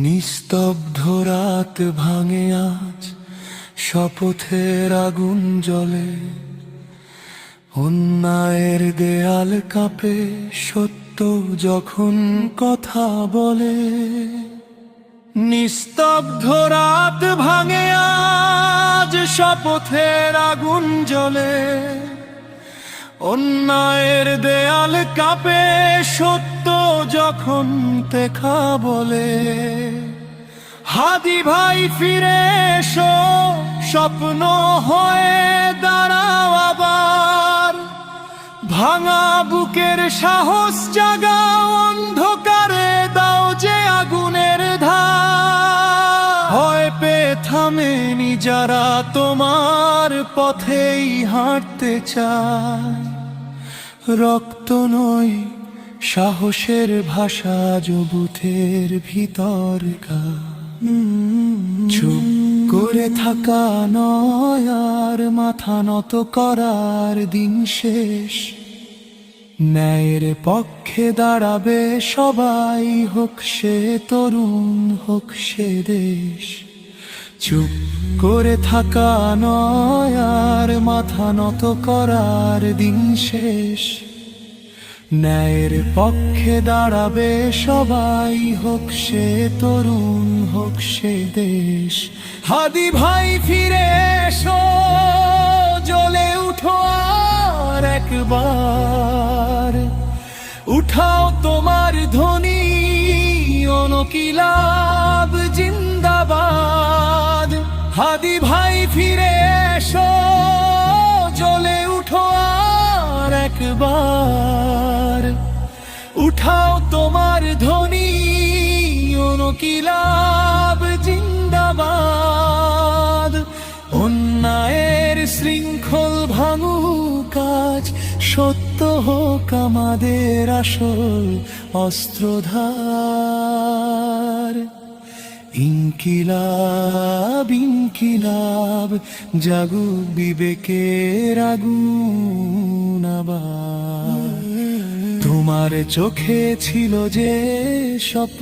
নিস্তব্ধ রাত ভাঙে আজ, শপথের আগুন জ্বলে, অন্যায়ের দেয়াল কাঁপে, সত্য যখন কথা বলে। নিস্তব্ধ রাত ভাঙে আজ, শপথের আগুন জ্বলে, অন্যায়ের দেয়াল কাঁপে, সত্য যখন দেখা বলে। হাদি ভাই ফিরে এসো, স্বপ্ন হয়ে দাঁড়াও আবার, ভাঙা বুকের সাহস জাগাও, অন্ধকারে দাও যে আগুনের ধার। ভয় পেয়ে থামেনি যারা তোমার পথেই হাঁটতে চায়, রক্ত নয় সাহসের ভাষা বুথের ভিতরকার। চুপ করে থাকা নয় আর মাথা নত করার দিন শেষ, ন্যায়ের পক্ষে দাঁড়াবে সবাই, হোক সে তরুণ হোক সে দেশ। চুপ করে থাকা নয় আর মাথা নত করার দিন শেষ, ন্যায়ের পক্ষে দাঁড়াবে সবাই, হোক সে তরুণ হোক সে দেশ। হাদি ভাই ফিরে এসো, জ্বলে উঠো আর একবার, উঠাও তোমার ধ্বনি, অনকিলাব জিন্দাবাদ। হাদি ভাই ফিরে এসো, জ্বলে উঠো আর একবার, উঠাও তোমার ধ্বনি, অনকিলাব জিন্দাবাদ। অন্যায়ের শৃঙ্খল ভাঙুক আজ, সত্য হোক আমাদের আসল অস্ত্রধার। ইনকিলাব ইনকিলাব, জাগুক বিবেকের আগুন আবার। তোমার চোখে ছিল যে স্বপ্ন,